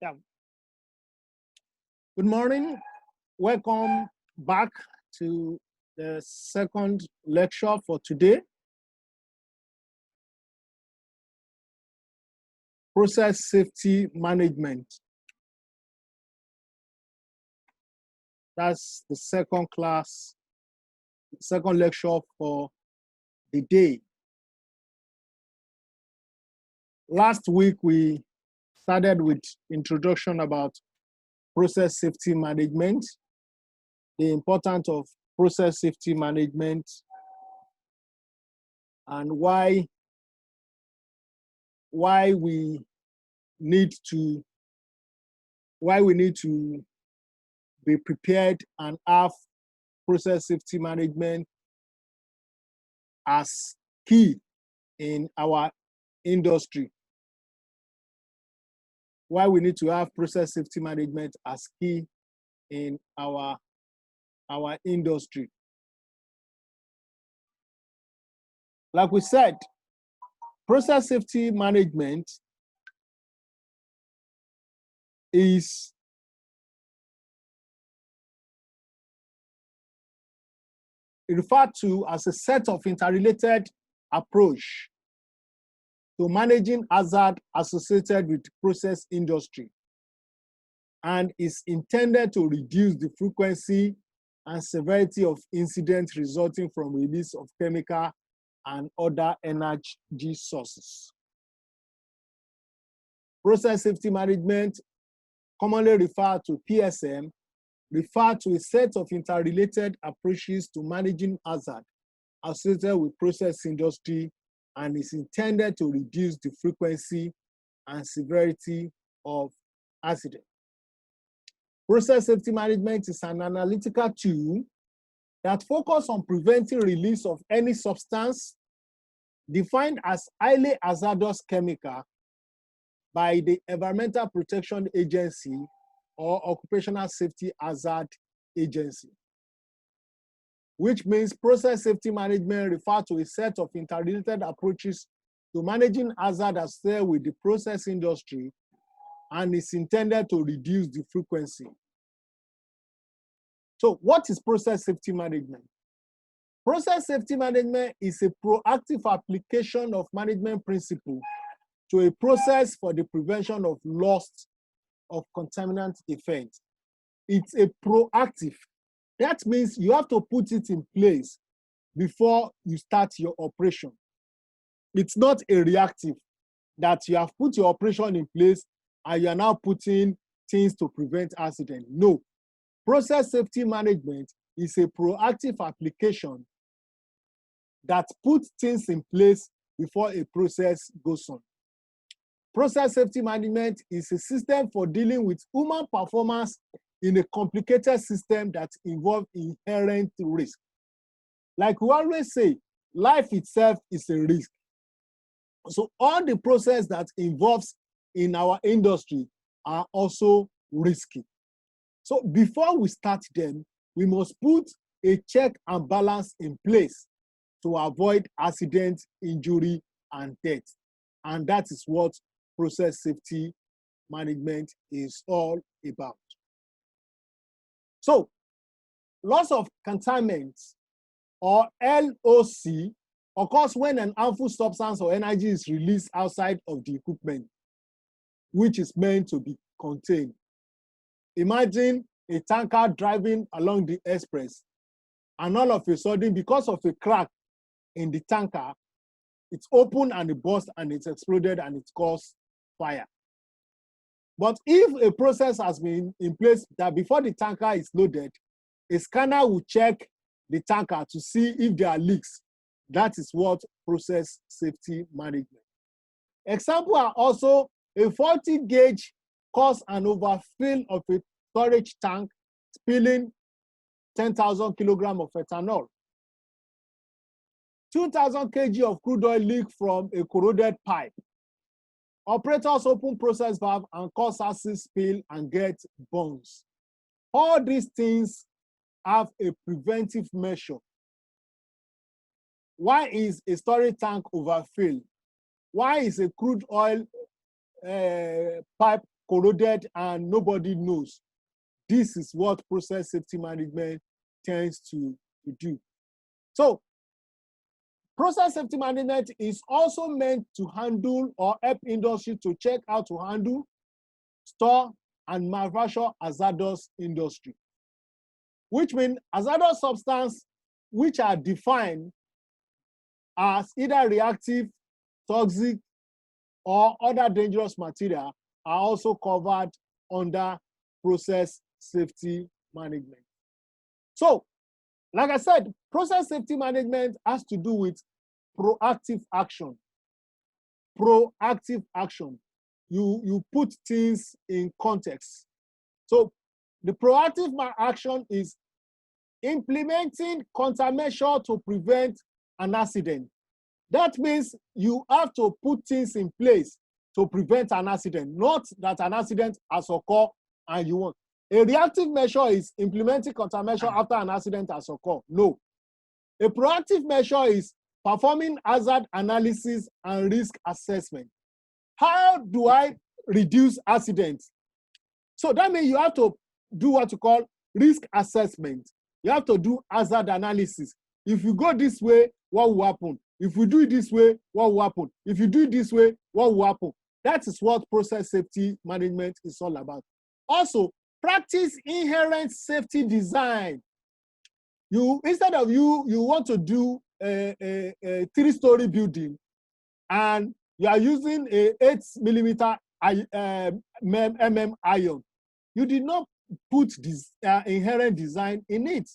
Yeah. Good morning. Welcome back to the second lecture for today. Process safety management. That's the second class, second lecture for the day. Last week, we started with introduction about process safety management, the importance of process safety management, and why we need to be prepared and have process safety management as key in our industry. Why we need to have process safety management as key in our industry. Like we said, process safety management is referred to as a set of interrelated approach to managing hazard associated with process industry, and is intended to reduce the frequency and severity of incidents resulting from release of chemical and other energy sources. Process safety management, commonly referred to PSM, refer to a set of interrelated approaches to managing hazard associated with process industry, and is intended to reduce the frequency and severity of accident. Process safety management is an analytical tool that focuses on preventing release of any substance defined as highly hazardous chemical by the Environmental Protection Agency or Occupational Safety Hazard Agency, which means process safety management refers to a set of interrelated approaches to managing hazard associated with the process industry, and is intended to reduce the frequency. So what is process safety management? Process safety management is a proactive application of management principle to a process for the prevention of loss of contaminant effects. It's a proactive. That means you have to put it in place before you start your operation. It's not a reactive that you have put your operation in place and you are now putting things to prevent accident. No. Process safety management is a proactive application that puts things in place before a process goes on. Process safety management is a system for dealing with human performance in a complicated system that involves inherent risk. Like we always say, life itself is a risk. So all the process that involves in our industry are also risky. So before we start them, we must put a check and balance in place to avoid accident, injury, and death. And that is what process safety management is all about. So, loss of containment, or LOC, occurs when an harmful substance or energy is released outside of the equipment, which is meant to be contained. Imagine a tanker driving along the express, and all of a sudden, because of a crack in the tanker, it's open and it burst and it's exploded and it caused fire. But if a process has been in place that before the tanker is loaded, a scanner will check the tanker to see if there are leaks. That is what process safety management. Examples are also a faulty gauge cause an overfill of a storage tank, spilling 10,000 kilograms of ethanol. 2,000 kg of crude oil leak from a corroded pipe. Operators open process valve and cause acid spill and get burns. All these things have a preventive measure. Why is a storage tank overfilled? Why is a crude oil pipe corroded and nobody knows. This is what process safety management tends to do. So process safety management is also meant to handle or help industry to check how to handle, store, and manufacture hazardous industry, which means hazardous substances which are defined as either reactive, toxic, or other dangerous material are also covered under process safety management. So, like I said, process safety management has to do with proactive action. Proactive action. You put things in context. So, the proactive action is implementing countermeasure to prevent an accident. That means you have to put things in place to prevent an accident, not that an accident has occurred and you want. A reactive measure is implementing countermeasure after an accident has occurred. No. A proactive measure is performing hazard analysis and risk assessment. How do I reduce accidents? So that means you have to do what you call risk assessment. You have to do hazard analysis. If you go this way, what will happen? If we do it this way, what will happen? If you do it this way, what will happen? That is what process safety management is all about. Also, practice inherent safety design. Instead of you want to do a 3-story building and you are using a 8mm iron. You did not put this inherent design in it.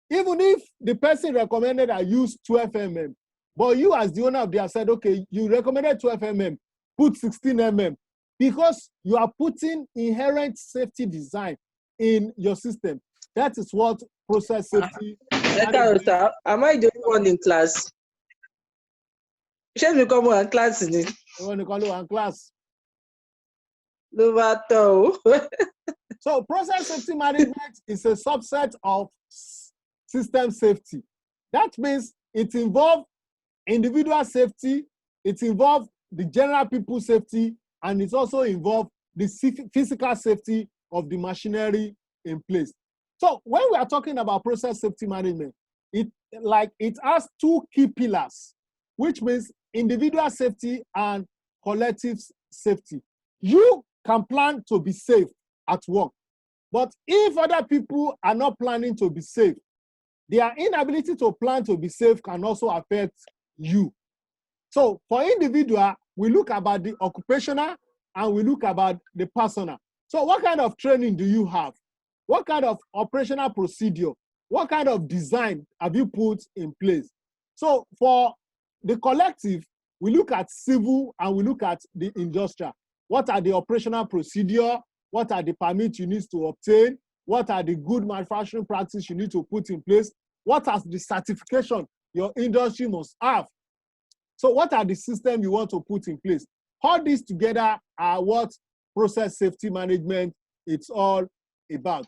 Even if the person recommended I use 12mm, but you as the owner of the said, okay, you recommended 12mm, put 16mm, because you are putting inherent safety design in your system. That is what process safety. Am I the only one in class? Should we come one class in it? You want to call it one class? No. So process safety management is a subset of system safety. That means it involves individual safety, it involves the general people safety, and it also involves the physical safety of the machinery in place. So when we are talking about process safety management, it has 2 key pillars, which means individual safety and collective safety. You can plan to be safe at work, but if other people are not planning to be safe, their inability to plan to be safe can also affect you. So for individual, we look about the occupational and we look about the personal. So what kind of training do you have? What kind of operational procedure? What kind of design have you put in place? So for the collective, we look at civil and we look at the industrial. What are the operational procedure? What are the permits you need to obtain? What are the good manufacturing practices you need to put in place? What are the certification your industry must have? So what are the systems you want to put in place? All these together are what process safety management it's all about.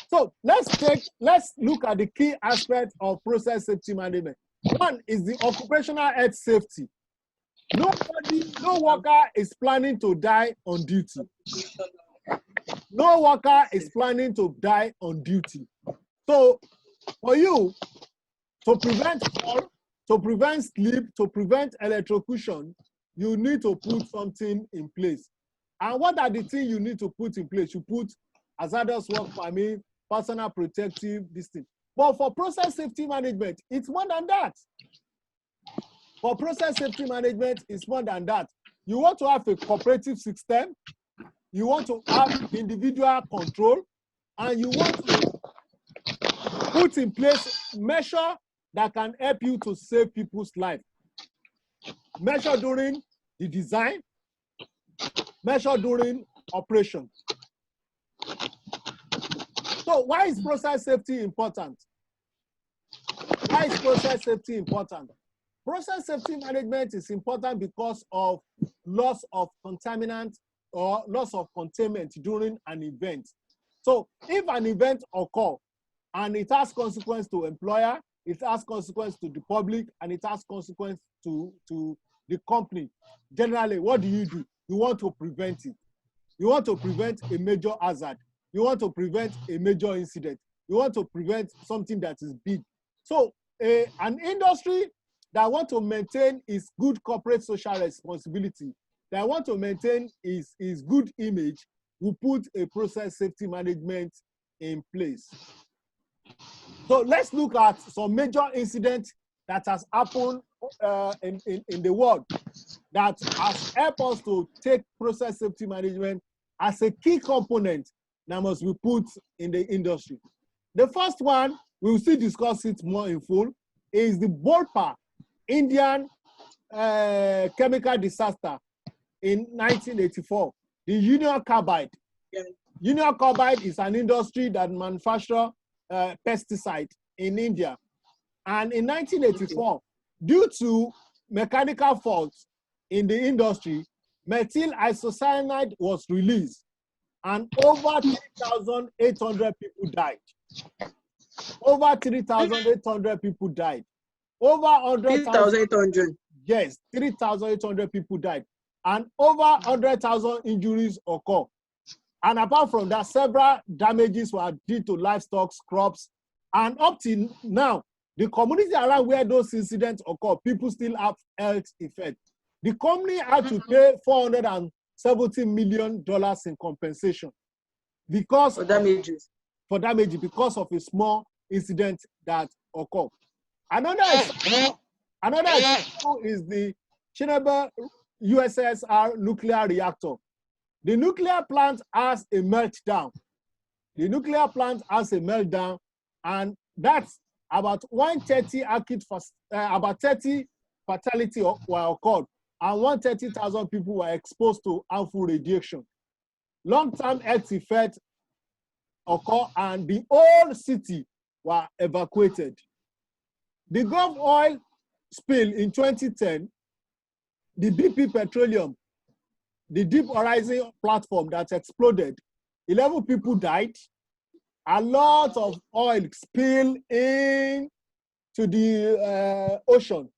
So let's look at the key aspects of process safety management. One is the occupational health safety. No worker is planning to die on duty. No worker is planning to die on duty. So for you to prevent fall, to prevent sleep, to prevent electrocution, you need to put something in place. And what are the things you need to put in place? You put hazardous work permit, personal protective, this thing. But for process safety management, it's more than that. For process safety management, it's more than that. You want to have a cooperative system, you want to have individual control, and you want to put in place measures that can help you to save people's life. Measure during the design, measure during operation. So why is process safety important? Why is process safety important? Process safety management is important because of loss of contaminant or loss of containment during an event. So if an event occurs and it has consequence to employer, it has consequence to the public, and it has consequence to the company, generally, what do? You want to prevent it. You want to prevent a major hazard. You want to prevent a major incident. You want to prevent something that is big. So an industry that want to maintain its good corporate social responsibility, that want to maintain its good image, will put a process safety management in place. So let's look at some major incidents that has happened in the world that has helped us to take process safety management as a key component that must be put in the industry. The first one, we will still discuss it more in full, is the Bhopal Indian chemical disaster in 1984, the Union Carbide. Yeah. Union Carbide is an industry that manufactures pesticide in India. And in 1984, due to mechanical faults in the industry, methyl isocyanide was released, and over 3,800 people died. Over 3,800 people died. Over 100,000. 3,800. Yes, 3,800 people died. And over 100,000 injuries occur. And apart from that, several damages were due to livestock, crops. And up till now, the community around where those incidents occur, people still have health effects. The company had to pay $470 million in compensation because For damages. Because of a small incident that occurred. Another example is the Chernobyl USSR nuclear reactor. The nuclear plant has a meltdown. The nuclear plant has a meltdown, and that's about 130 about 30 fatalities were occurred, and 130,000 people were exposed to harmful radiation. Long-term health effects occur, and the whole city were evacuated. The Gulf oil spill in 2010, the BP Petroleum, the Deep Horizon platform that exploded, 11 people died. A lot of oil spilled into the ocean.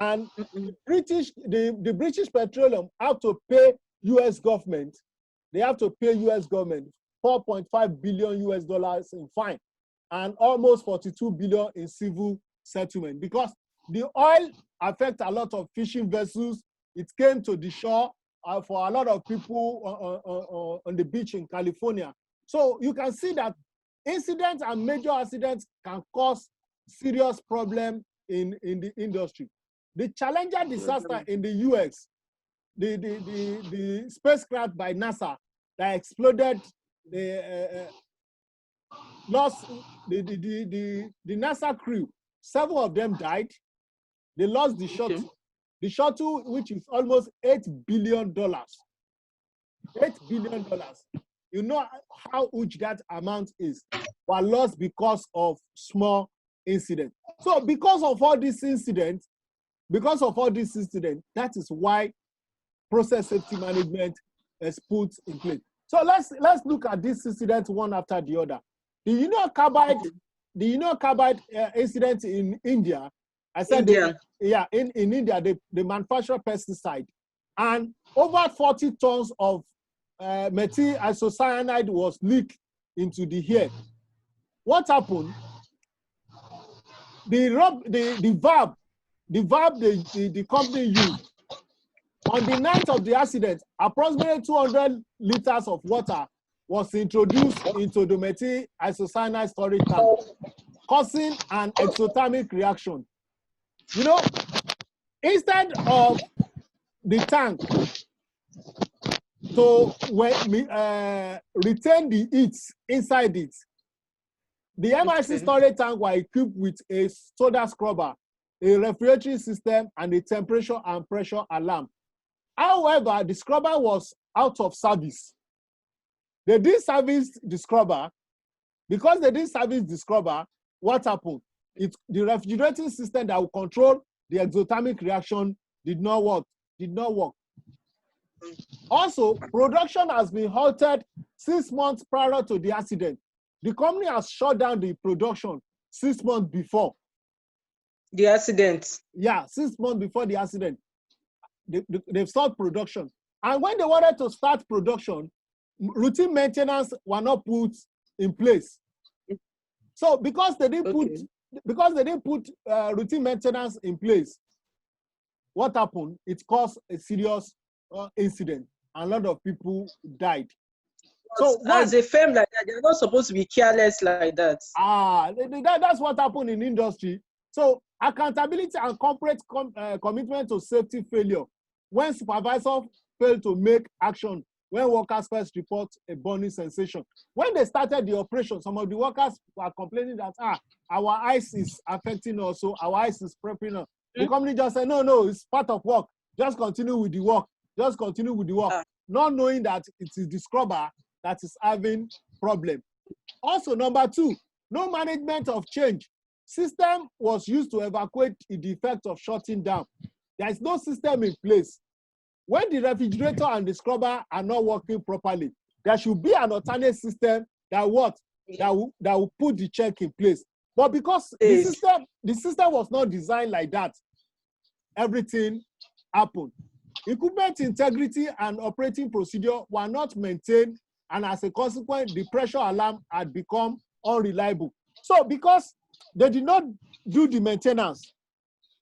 And the British Petroleum have to pay US government, they have to pay US government $4.5 billion in fine and almost 42 billion in civil settlement, because the oil affects a lot of fishing vessels. It came to the shore for a lot of people on the beach in California. So you can see that incidents and major accidents can cause serious problem in the industry. The Challenger disaster in the US, the spacecraft by NASA that exploded, the NASA crew, 7 of them died. They lost the shuttle. Okay. The shuttle, which is almost $8 billion. $8 billion. You know how huge that amount is, were lost because of small incidents. So because of all these incidents, that is why process safety management is put in place. So let's look at this incident one after the other. The Union Carbide incident in India. I said, in India, they manufacture pesticide, and over 40 tons of methyl isocyanide was leaked into the air. What happened? The valve the company used on the night of the accident, approximately 200 liters of water was introduced into the methyl isocyanide storage tank, causing an exothermic reaction. You know, instead of the tank to retain the heat inside it, the MIC storage tank were equipped with a soda scrubber, a refrigerating system, and a temperature and pressure alarm. However, the scrubber was out of service. They didn't service the scrubber. Because they didn't service the scrubber, what happened? The refrigerating system that will control the exothermic reaction did not work. Also, production has been halted 6 months prior to the accident. The company has shut down the production 6 months before the accident. Yeah, 6 months before the accident, they've stopped production. And when they wanted to start production, routine maintenance were not put in place. So because they didn't put routine maintenance in place, what happened? It caused a serious incident, and a lot of people died. So as a firm like that, they're not supposed to be careless like that. That's what happened in industry. So accountability and corporate commitment to safety failure. When supervisors fail to make action, when workers first report a burning sensation. When they started the operation, some of the workers were complaining that our eyes is affecting us, so our eyes is prepping us. The company just said, no, it's part of work. Just continue with the work. Just continue with the work. Not knowing that it is the scrubber that is having problem. Also, number 2, no management of change. System was used to evacuate the effect of shutting down. There is no system in place. When the refrigerator and the scrubber are not working properly, there should be an alternate system that will put the check in place. But because the system was not designed like that, everything happened. Equipment integrity and operating procedure were not maintained, and as a consequence, the pressure alarm had become unreliable. So because they did not do the maintenance,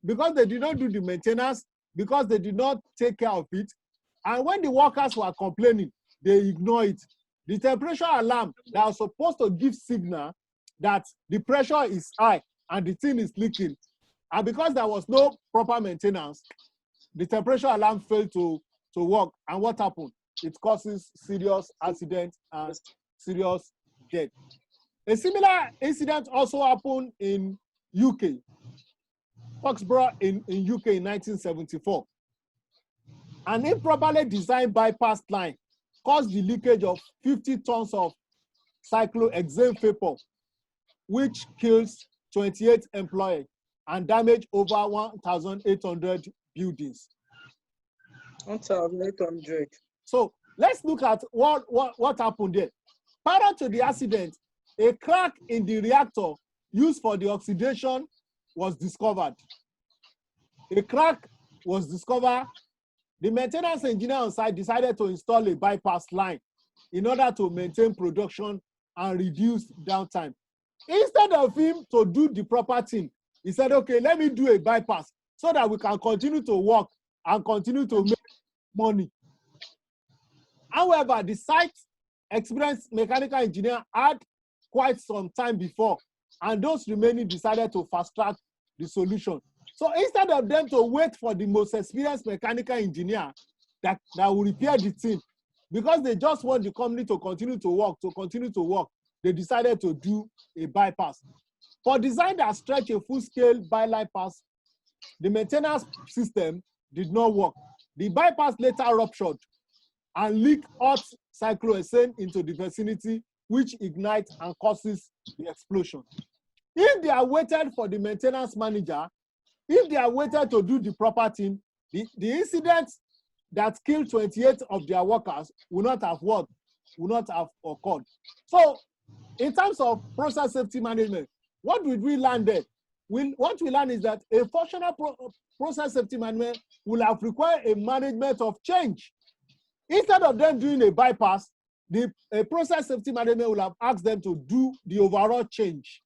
because they did not take care of it, and when the workers were complaining, they ignored it. The temperature alarm that was supposed to give signal that the pressure is high and the thing is leaking, and because there was no proper maintenance, the temperature alarm failed to work. And what happened? It causes serious accident and serious death. A similar incident also happened in UK, Flixborough in UK in 1974. An improperly designed bypass line caused the leakage of 50 tons of cyclohexane vapor, which kills 28 employees and damaged over 1,800 buildings. 1,800. So let's look at what happened there. Prior to the accident, a crack in the reactor used for the oxidation was discovered. A crack was discovered. The maintenance engineer on site decided to install a bypass line in order to maintain production and reduce downtime. Instead of him to do the proper thing, he said, okay, let me do a bypass so that we can continue to work and continue to make money. However, the site experienced mechanical engineer had quite some time before, and those remaining decided to fast track the solution. So instead of them to wait for the most experienced mechanical engineer that will repair the thing, because they just want the company to continue to work, they decided to do a bypass. For design that stretch a full-scale bypass, the maintenance system did not work. The bypass later ruptured and leaked hot cyclohexane into the vicinity, which ignites and causes the explosion. If they are waited for the maintenance manager, if they are waited to do the proper thing, the incident that killed 28 of their workers will not have occurred. So in terms of process safety management, what did we learn there? What we learned is that a functional process safety management will have required a management of change. Instead of them doing a bypass, a process safety management will have asked them to do the overall change.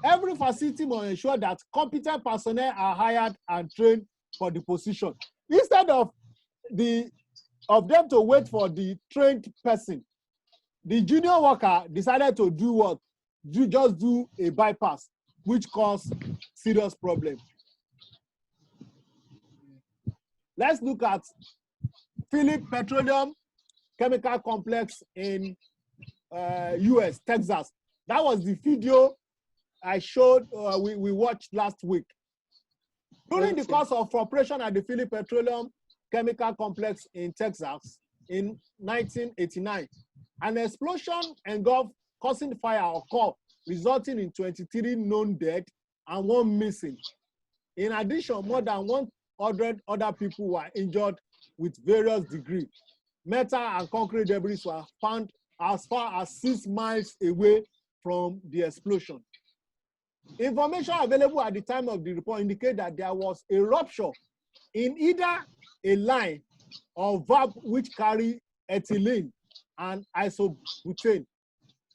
Every facility must ensure that competent personnel are hired and trained for the position. Instead of them to wait for the trained person, the junior worker decided to do what? Just do a bypass, which caused serious problems. Let's look at PHILLIPS Petroleum Chemical Complex in US, Texas. That was the video I showed, we watched last week. During the course of operation at the PHILLIPS Petroleum Chemical Complex in Texas in 1989, an explosion engulfed, causing fire occurred, resulting in 23 known dead and 1 missing. In addition, more than 100 other people were injured with various degrees. Metal and concrete debris were found as far as 6 miles away from the explosion. Information available at the time of the report indicate that there was a rupture in either a line or valve which carry ethylene and isobutane.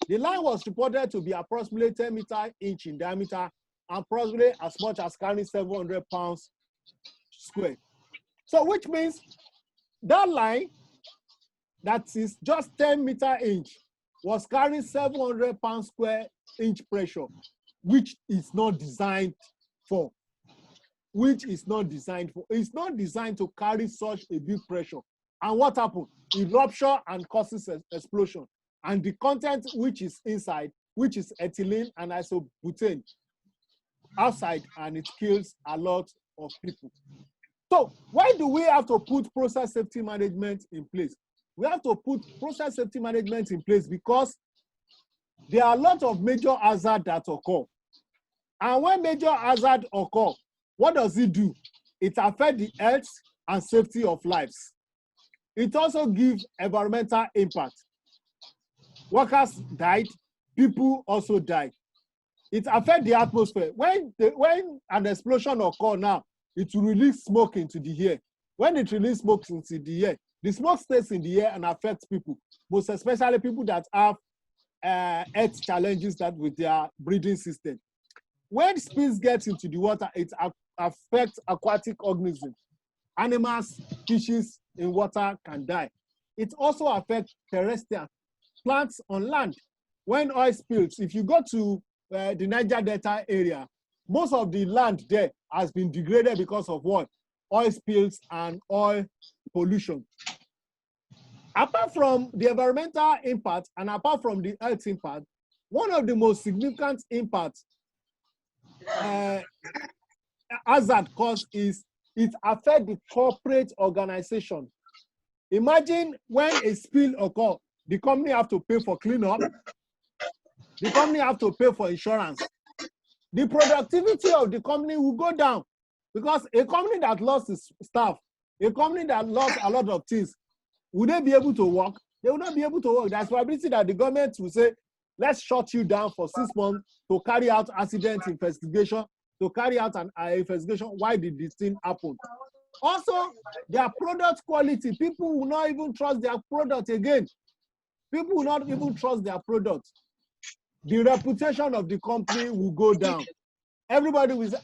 The line was reported to be approximately 10 inch in diameter and approximately as much as carrying 700 pounds square. So which means that line that is just 10 inch was carrying 700 pounds square inch pressure, which is not designed for. It's not designed to carry such a big pressure. And what happened? It ruptures and causes an explosion. And the content which is inside, which is ethylene and isobutane, outside, and it kills a lot of people. So why do we have to put process safety management in place? We have to put process safety management in place because there are a lot of major hazards that occur. And when major hazards occur, what does it do? It affects the health and safety of lives. It also gives environmental impact. Workers died, people also died. It affects the atmosphere. When an explosion occurs now, it will release smoke into the air. When it releases smoke into the air, the smoke stays in the air and affects people, most especially people that have health challenges that with their breathing system. When spills get into the water, it affects aquatic organisms. Animals, fishes in water can die. It also affects terrestrial plants on land. When oil spills, if you go to the Niger Delta area, most of the land there has been degraded because of what? Oil spills and oil pollution. Apart from the environmental impact and apart from the health impact, one of the most significant impacts hazard cause is it affects the corporate organization. Imagine when a spill occurs, the company have to pay for cleanup, the company have to pay for insurance. The productivity of the company will go down because a company that lost its staff, a company that lost a lot of things, will they be able to work? They will not be able to work. There's probability that the government will say, let's shut you down for 6 months to carry out accident investigation, to carry out an investigation. Why did this thing happen? Also, their product quality, people will not even trust their product again. People will not even trust their product. The reputation of the company will go down. Everybody will say,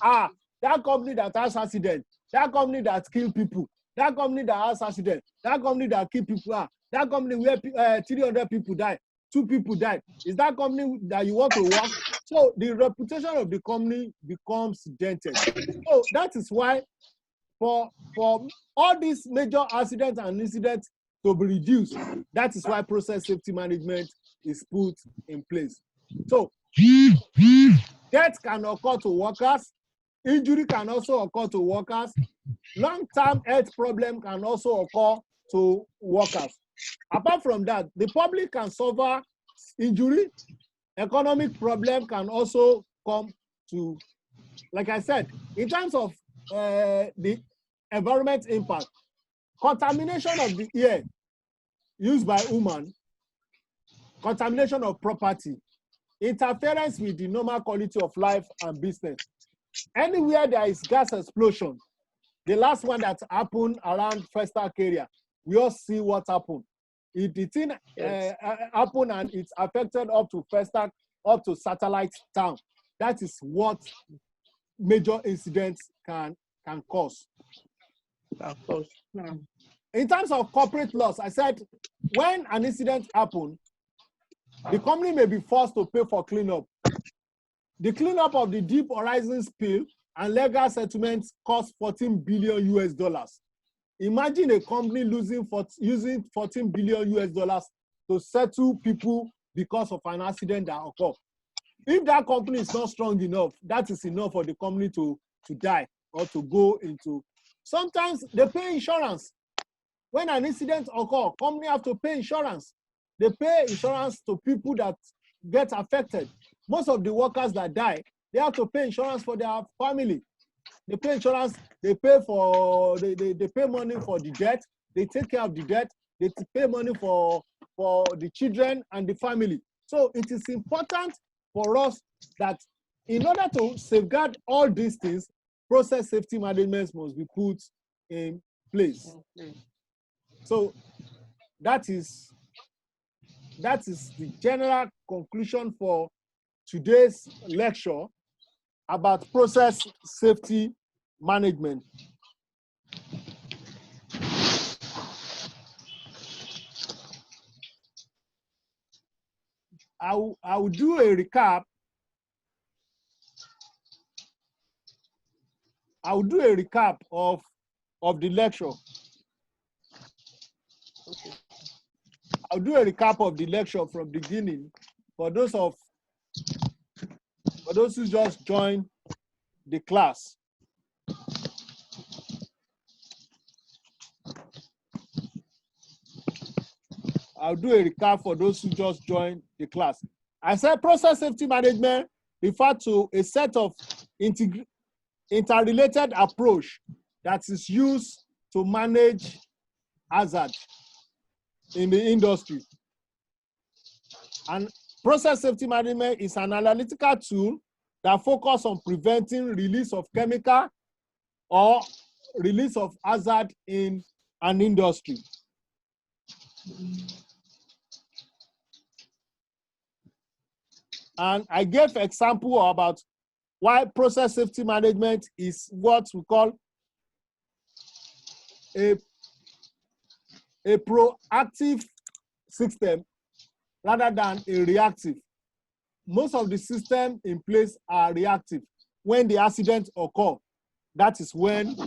that company that has accident, that company that kill people, that company that has accident, that company that kill people, that company where 300 people die, 2 people died. Is that company that you want to work? So the reputation of the company becomes dented. So that is why for all these major accidents and incidents to be reduced, that is why process safety management is put in place. So death can occur to workers, injury can also occur to workers, long-term health problem can also occur to workers. Apart from that, the public can suffer injury, economic problem can also come to, like I said, in terms of the environment impact, contamination of the air used by human, contamination of property, interference with the normal quality of life and business. Anywhere there is gas explosion, the last one that happened around Festac area, we all see what happened. The thing happened and it's affected up to Festac, up to Satellite Town. That is what major incidents can cause. In terms of corporate loss, I said when an incident happens, the company may be forced to pay for cleanup. The cleanup of the Deep Horizon spill and legal settlements cost $14 billion. Imagine a company using $14 billion to settle people because of an accident that occurred. If that company is not strong enough, that is enough for the company to die or to go into. Sometimes they pay insurance. When an incident occurs, company have to pay insurance. They pay insurance to people that get affected. Most of the workers that die, they have to pay insurance for their family. They pay insurance, they pay money for the debt, they take care of the debt, they pay money for the children and the family. So it is important for us that in order to safeguard all these things, process safety management must be put in place. So that is the general conclusion for today's lecture about process safety management. I will do a recap. I will do a recap of the lecture. Okay. I'll do a recap of the lecture from the beginning for those who just joined the class. I'll do a recap for those who just joined the class. I said process safety management refers to a set of interrelated approach that is used to manage hazard in the industry. And process safety management is an analytical tool that focuses on preventing release of chemical or release of hazard in an industry. And I gave example about why process safety management is what we call a proactive system rather than a reactive. Most of the systems in place are reactive. When the accident occurs, that is when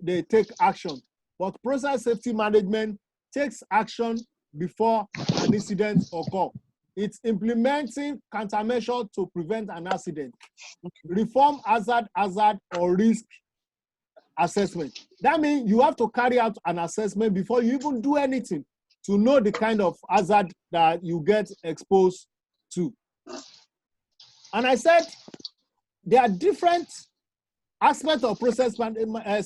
they take action. But process safety management takes action before an incident occurs. It's implementing countermeasures to prevent an accident, reform hazard or risk assessment. That means you have to carry out an assessment before you even do anything to know the kind of hazard that you get exposed to. And I said there are different aspects of process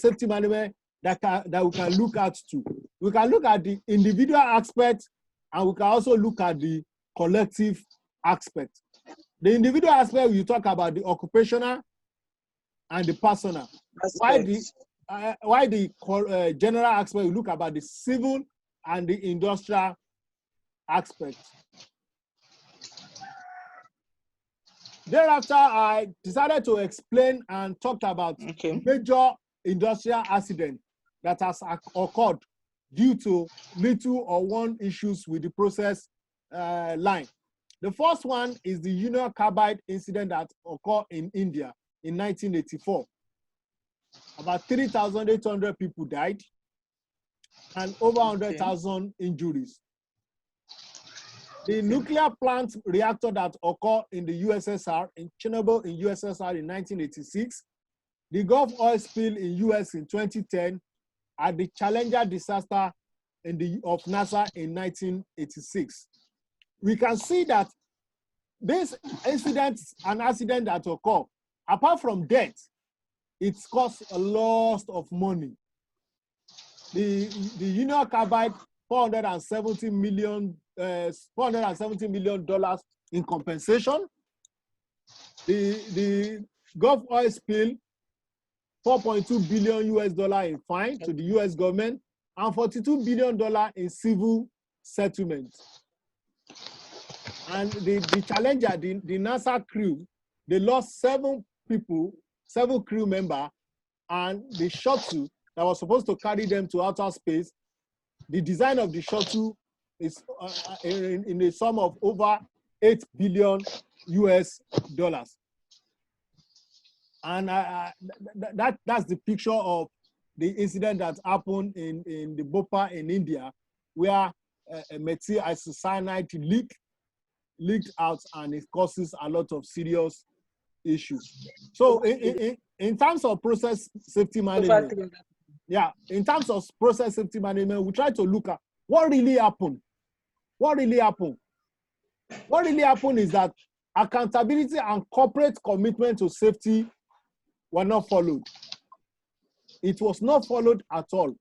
safety management that we can look at too. We can look at the individual aspect and we can also look at the collective aspect. The individual aspect, you talk about the occupational and the personal. Why the general aspect, you look about the civil and the industrial aspect. Thereafter, I decided to explain and talk about major industrial accident that has occurred due to little or one issues with the process line. The first one is the Union Carbide incident that occurred in India in 1984. About 3,800 people died and over 100,000 injuries. The nuclear plant reactor that occurred in the USSR, in Chernobyl in USSR in 1986, the Gulf oil spill in US in 2010, and the Challenger disaster of NASA in 1986. We can see that this incident, an accident that occurred, apart from death, it costs a lot of money. The Union Carbide, $470 million in compensation. The Gulf oil spill, $4.2 billion in fine to the US government, and $42 billion in civil settlement. And the Challenger, the NASA crew, they lost 7 people, 7 crew members, and the shuttle that was supposed to carry them to outer space, the design of the shuttle is in a sum of over $8 billion. And that's the picture of the incident that happened in the Bhopal in India, where methyl isocyanate leaked out, and it causes a lot of serious issues. So in terms of process safety management, in terms of process safety management, we try to look at what really happened. What really happened? What really happened is that accountability and corporate commitment to safety were not followed. It was not followed at all.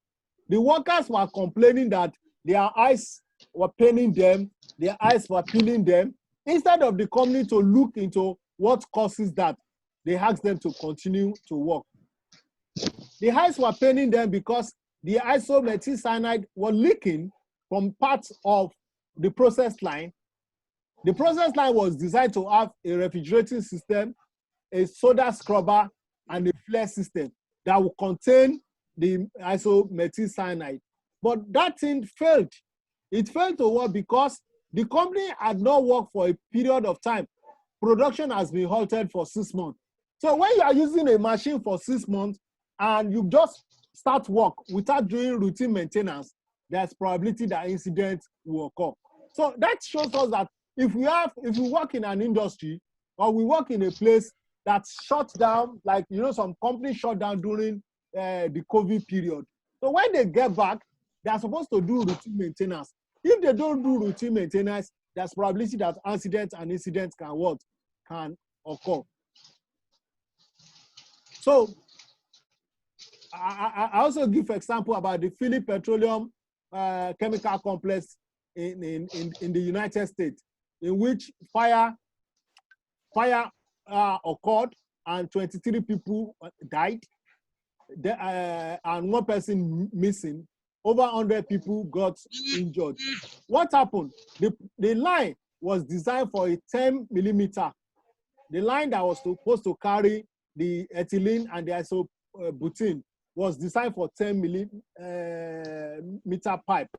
The workers were complaining that their eyes were paining them, their eyes were peeling them. Instead of the company to look into what causes that, they asked them to continue to work. The eyes were paining them because the isomethyl cyanide was leaking from parts of the process line. The process line was designed to have a refrigerating system, a soda scrubber, and a flare system that will contain the isomethyl cyanide. But that thing failed. It failed to work because the company had not worked for a period of time. Production has been halted for 6 months. So when you are using a machine for 6 months and you just start work without doing routine maintenance, there's probability that incidents will occur. So that shows us that if we work in an industry or we work in a place that's shut down, like some companies shut down during the COVID period. So when they get back, they're supposed to do routine maintenance. If they don't do routine maintenance, there's probability that accidents and incidents can occur. So I also give example about the PHILLIPS petroleum chemical complex in the United States, in which fire occurred and 23 people died, and 1 person missing. Over 100 people got injured. What happened? The line was designed for a 10 millimeter. The line that was supposed to carry the ethylene and the isobutene was designed for 10 millimeter pipe.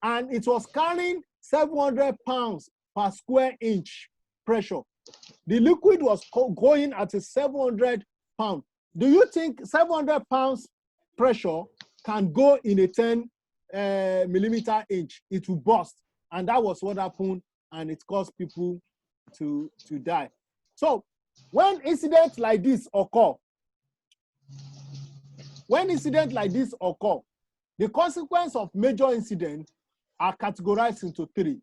And it was carrying 700 pounds per square inch pressure. The liquid was going at a 700 pounds. Do you think 700 pounds pressure can go in a 10 millimeter inch? It will burst. And that was what happened, and it caused people to die. So when incidents like this occur, the consequence of major incidents are categorized into 3.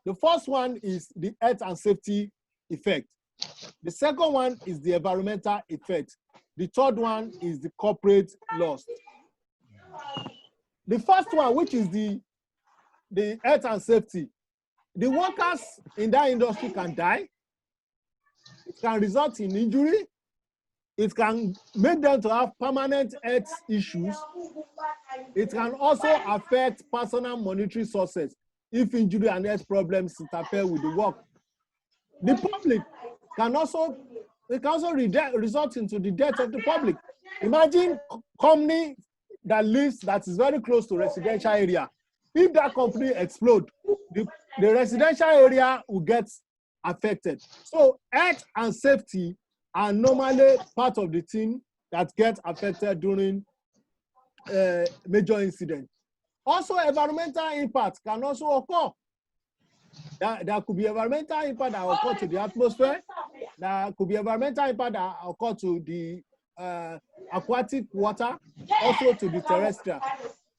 The first one is the health and safety effect. The second one is the environmental effect. The third one is the corporate loss. The first one, which is the health and safety, the workers in that industry can die. It can result in injury. It can make them to have permanent health issues. It can also affect personal monetary sources if injury and health problems interfere with the work. The public can also result into the death of the public. Imagine a company that is very close to residential area. If that company explodes, the residential area will get affected. So health and safety are normally part of the thing that gets affected during major incident. Also, environmental impact can also occur. There could be environmental impact that occur to the atmosphere. There could be environmental impact that occur to the aquatic water, also to the terrestrial.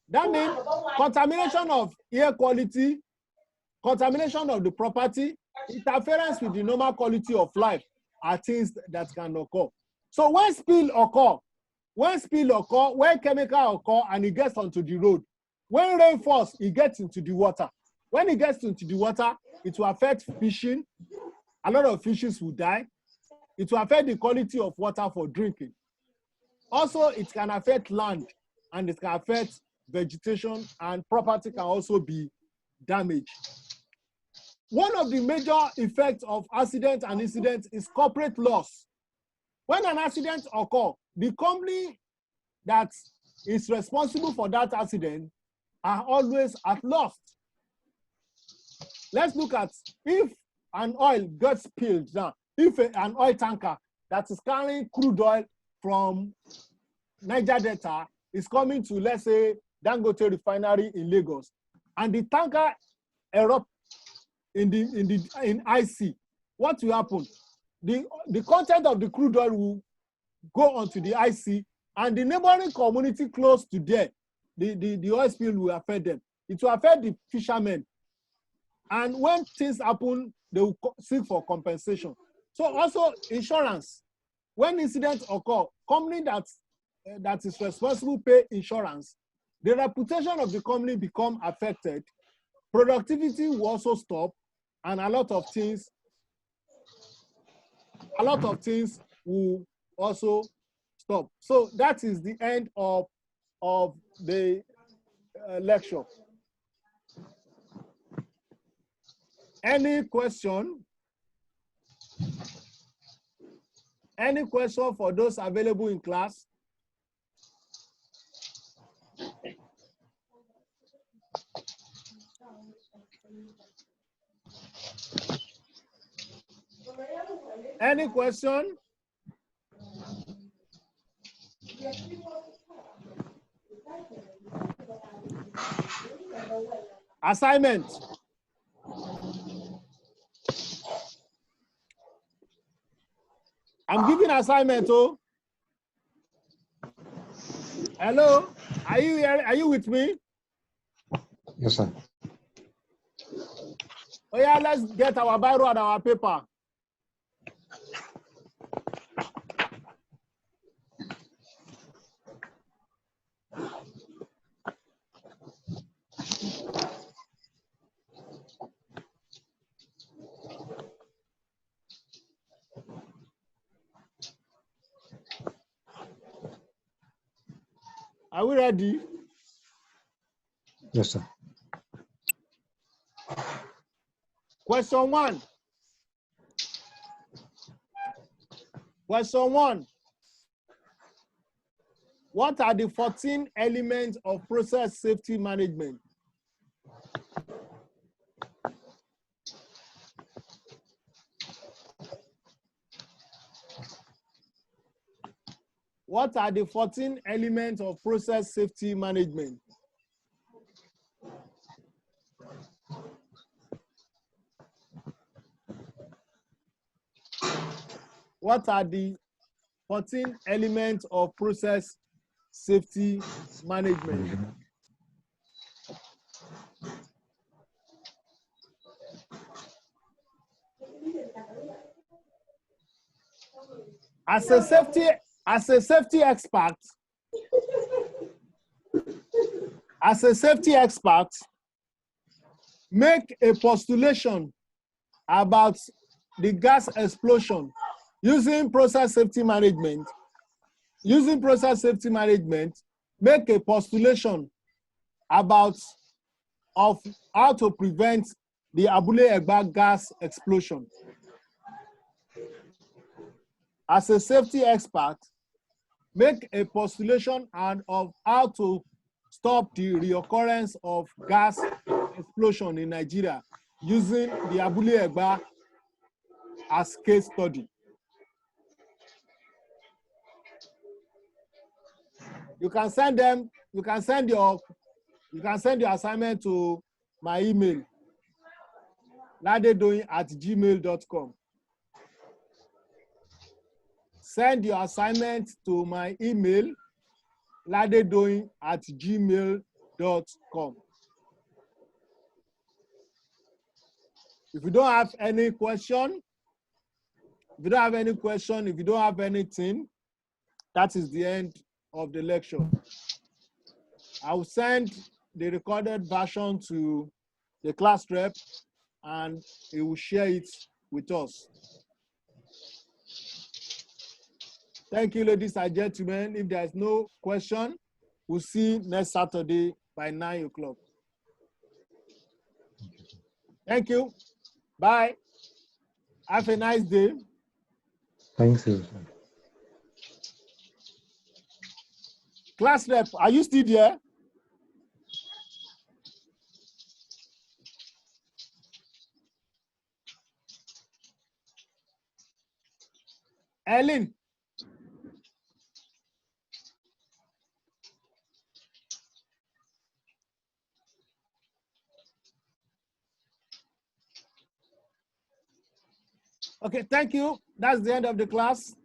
That means contamination of air quality, contamination of the property, interference with the normal quality of life are things that can occur. So when spill occur, when chemical occur and it gets onto the road, when rain falls, it gets into the water. When it gets into the water, it will affect fishing. A lot of fishes will die. It will affect the quality of water for drinking. Also, it can affect land, and it can affect vegetation, and property can also be damaged. One of the major effects of accidents and incidents is corporate loss. When an accident occurs, the company that is responsible for that accident are always at loss. Let's look at if an oil gets spilled now, if an oil tanker that is carrying crude oil from Niger Delta is coming to, let's say, Dangote refinery in Lagos, and the tanker erupts in IC, what will happen? The content of the crude oil will go onto the IC, and the neighboring community close to there, the oil spill will affect them. It will affect the fishermen. And when things happen, they will seek for compensation. So also insurance. When incidents occur, company that is responsible pay insurance. The reputation of the company become affected. Productivity will also stop, and a lot of things will also stop. So that is the end of the lecture. Any question? Any question for those available in class? Any question? Assignment. I'm giving assignment. Oh, hello. Are you here? Are you with me? Yes, sir. Oh yeah, let's get our biro and our paper. Are we ready? Yes, sir. Question 1. Question 1. What are the 14 elements of process safety management? What are the 14 elements of process safety management? What are the 14 elements of process safety management? As a safety expert, make a postulation about the gas explosion using process safety management. Using process safety management, make a postulation about how to prevent the Abule Egba gas explosion. As a safety expert, make a postulation of how to stop the reoccurrence of gas explosion in Nigeria using the Abule Egba as case study. You can send your assignment to my email, ladedoyin@gmail.com. Send your assignment to my email, ladedoyin@gmail.com. If you don't have any question, if you don't have anything, that is the end of the lecture. I will send the recorded version to the class rep and he will share it with us. Thank you, ladies and gentlemen. If there is no question, we'll see you next Saturday by 9 o'clock. Thank you. Bye. Have a nice day. Thanks, sir. Class rep, are you still there? Ellen. Okay, thank you. That's the end of the class.